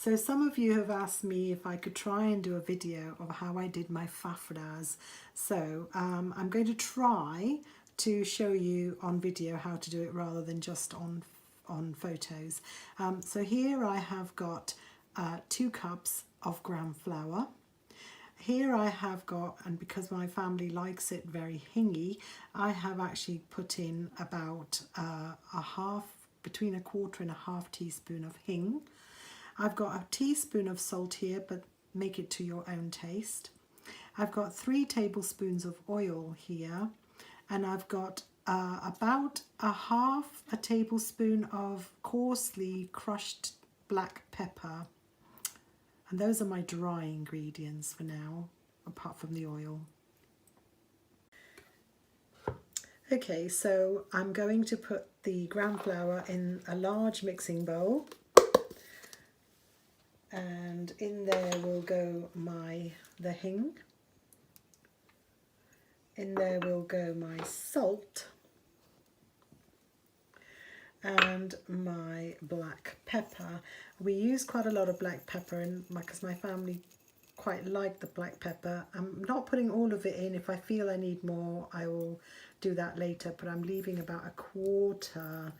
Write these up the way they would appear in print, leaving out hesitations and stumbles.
So some of you have asked me if I could try and do a video of how I did my fafras. So I'm going to try to show you on video how to do it rather than just on photos. So here I have got 2 cups of ground flour. Here I have got, and because my family likes it very hingy, I have actually put in about between 1/4 and 1/2 teaspoon of hing. I've got a teaspoon of salt here, but make it to your own taste. I've got 3 tablespoons of oil here, and I've got about 1/2 tablespoon of coarsely crushed black pepper. And those are my dry ingredients for now, apart from the oil. Okay, so I'm going to put the ground flour in a large mixing bowl. And in there will go the hing. In there will go my salt and my black pepper. We use quite a lot of black pepper, and because my family quite like the black pepper. I'm not putting all of it in. If I feel I need more, I will do that later, but I'm leaving about 1/4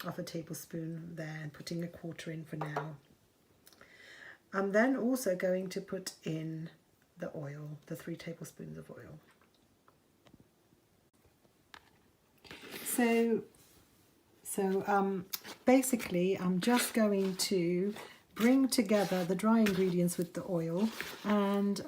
of a tablespoon there and putting 1/4 in for now. I'm then also going to put in the oil, the 3 tablespoons of oil. So basically I'm just going to bring together the dry ingredients with the oil, and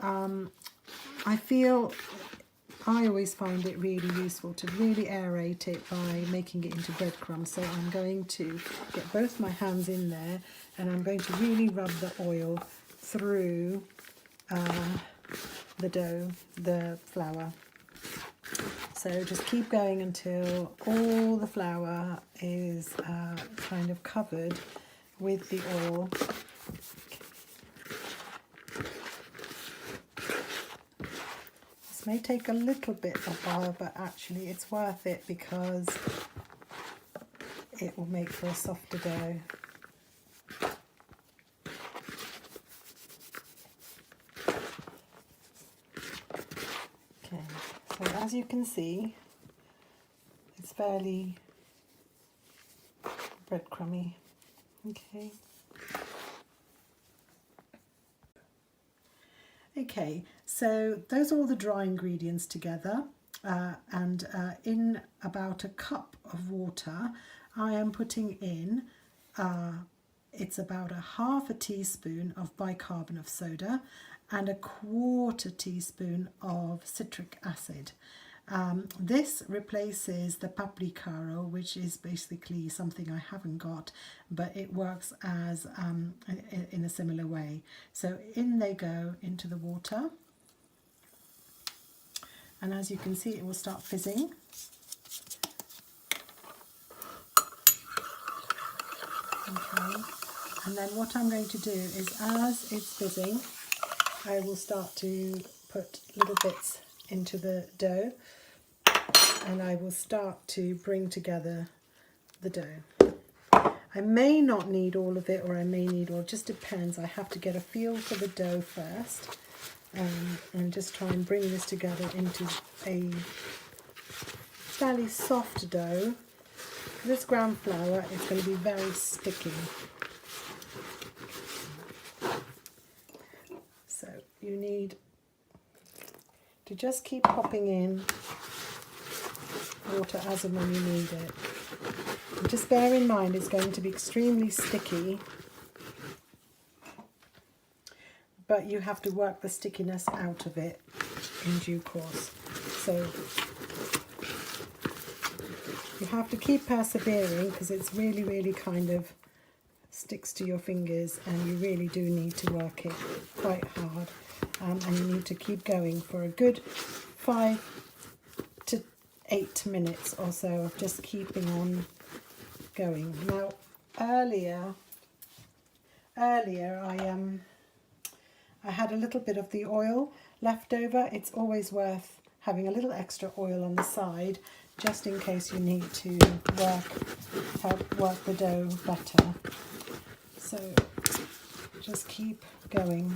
I always find it really useful to really aerate it by making it into breadcrumbs. So I'm going to get both my hands in there, and I'm going to really rub the oil through the dough, the flour. So just keep going until all the flour is kind of covered with the oil. This may take a little bit of while, but actually it's worth it because it will make for a softer dough. Okay, so as you can see, it's fairly breadcrumby. Okay. Okay, so those are all the dry ingredients together, and in about 1 cup of water I am putting in, it's about 1/2 teaspoon of bicarbonate of soda and 1/4 teaspoon of citric acid. This replaces the paprikaro, which is basically something I haven't got, but it works as in a similar way. So in they go into the water, and as you can see, it will start fizzing. Okay, and then what I'm going to do is, as it's fizzing, I will start to put little bits into the dough, and I will start to bring together the dough. I may not need all of it, or I may need all, it just depends. I have to get a feel for the dough first, and just try and bring this together into a fairly soft dough. This ground flour is going to be very sticky. So you need to just keep popping in water as and when you need it. And just bear in mind it's going to be extremely sticky, but you have to work the stickiness out of it in due course. So you have to keep persevering, because it's really kind of sticks to your fingers, and you really do need to work it quite hard, and you need to keep going for a good 5 to 8 minutes or so of just keeping on going. Now earlier I had a little bit of the oil left over. It's always worth having a little extra oil on the side, just in case you need to help work the dough better. So just keep going.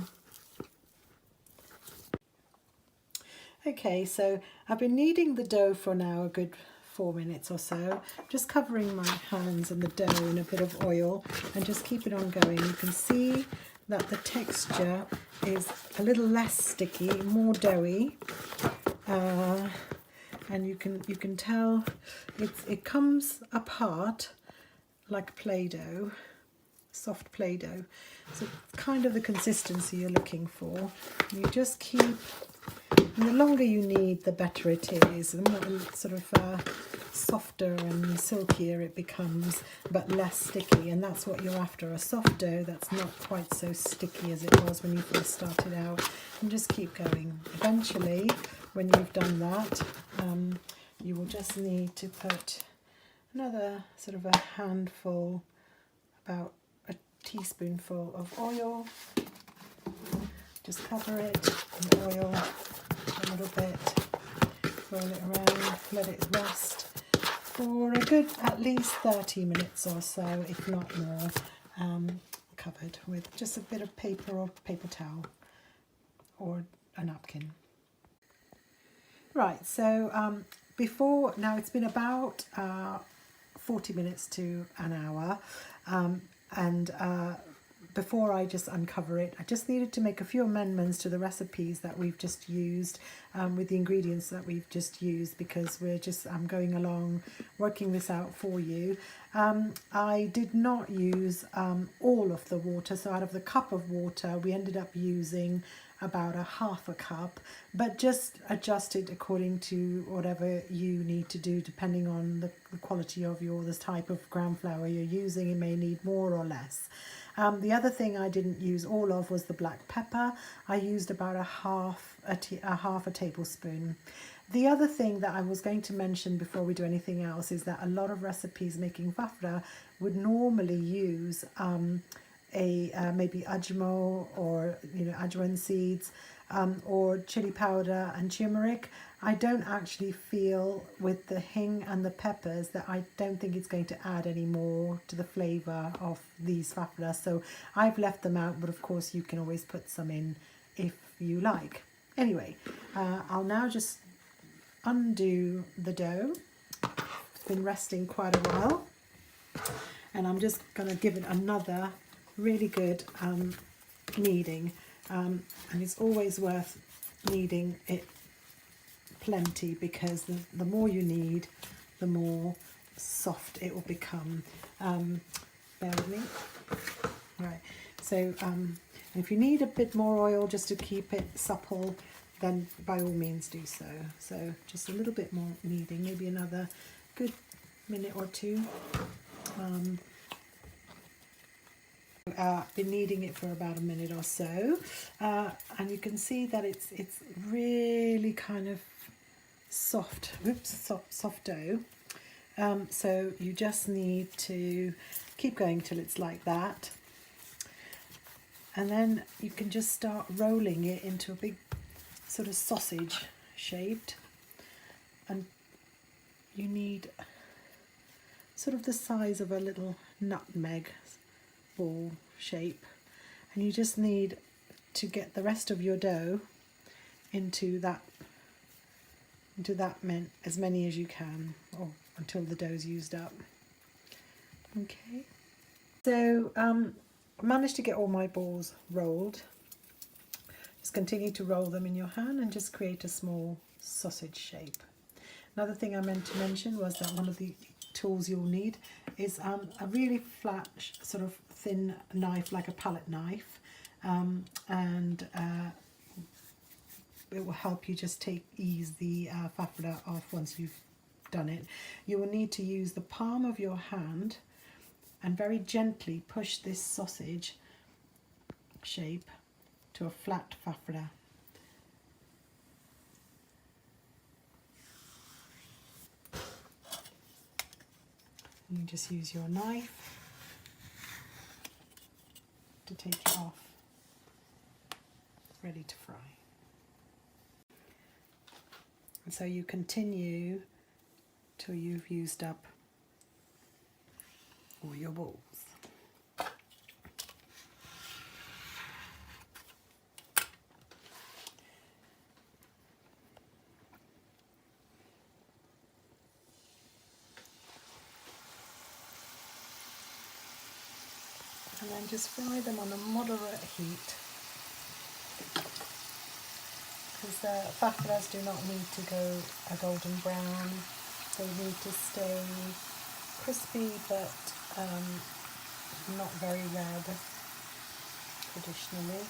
Okay, so I've been kneading the dough for now a good 4 minutes or so, just covering my hands and the dough in a bit of oil and just keep it on going. You can see that the texture is a little less sticky, more doughy, and you can tell it comes apart like Play-Doh, soft Play-Doh. So it's kind of the consistency you're looking for. You just keep. And the longer you knead, the better it is. The more sort of softer and silkier it becomes, but less sticky. And that's what you're after, a soft dough that's not quite so sticky as it was when you first started out. And just keep going. Eventually, when you've done that, you will just need to put another sort of a handful, about a teaspoonful of oil. Just cover it in oil a little bit, roll it around, let it rest for a good at least 30 minutes or so, if not more, covered with just a bit of paper or paper towel or a napkin. Right, so now it's been about 40 minutes to an hour, and before I just uncover it, I just needed to make a few amendments to the recipes that we've just used, with the ingredients that we've just used, because I'm going along working this out for you. I did not use all of the water, so out of the cup of water we ended up using about a half a cup, but just adjust it according to whatever you need to do, depending on the quality of the type of ground flour you're using. It may need more or less. The other thing I didn't use all of was the black pepper. I used about a half a tablespoon. The other thing that I was going to mention before we do anything else is that a lot of recipes making fafda would normally use maybe ajmo, or ajwain seeds, or chili powder and turmeric. I don't actually feel with the hing and the peppers that I don't think it's going to add any more to the flavour of these fafda, so I've left them out, but of course you can always put some in if you like. Anyway, I'll now just undo the dough. It's been resting quite a while, and I'm just going to give it another really good kneading, and it's always worth kneading it plenty, because the more you knead, the more soft it will become. Bear with me. Right, so if you need a bit more oil just to keep it supple, then by all means do so. So just a little bit more kneading, maybe another good minute or two. Been kneading it for about a minute or so, and you can see that it's really kind of soft dough. So you just need to keep going till it's like that, and then you can just start rolling it into a big sort of sausage shaped, and you need sort of the size of a little nutmeg ball shape, and you just need to get the rest of your dough into that as many as you can, or until the dough's used up. Okay, so I managed to get all my balls rolled. Just continue to roll them in your hand and just create a small sausage shape. Another thing I meant to mention was that one of the tools you'll need is a really flat sort of thin knife, like a palette knife, and it will help you just ease the fafda off once you've done it. You will need to use the palm of your hand and very gently push this sausage shape to a flat fafda. You just use your knife to take it off, ready to fry. And so you continue till you've used up all your balls. and then just fry them on a moderate heat, because the fafras do not need to go a golden brown. They need to stay crispy but not very red traditionally.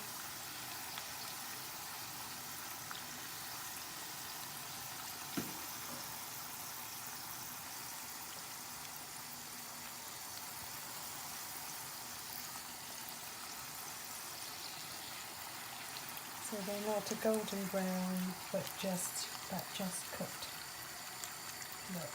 So they're not a golden brown, but just cooked look.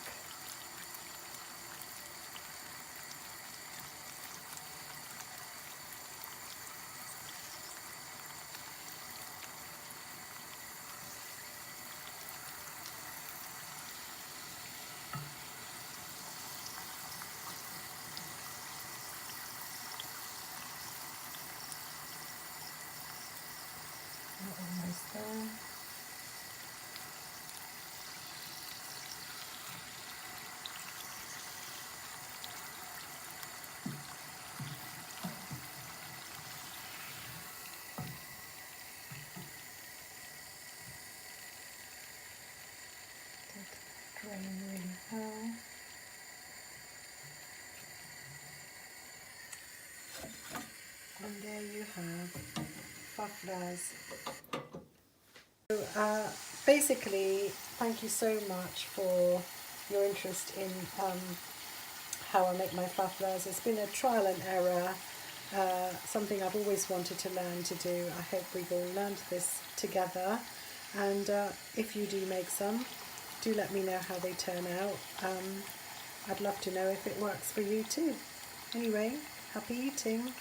Almost there. Drain really well. And there you have fafras. So basically, thank you so much for your interest in how I make my fafras. It's been a trial and error, something I've always wanted to learn to do. I hope we've all learned this together, and if you do make some, do let me know how they turn out. I'd love to know if it works for you too. Anyway, happy eating!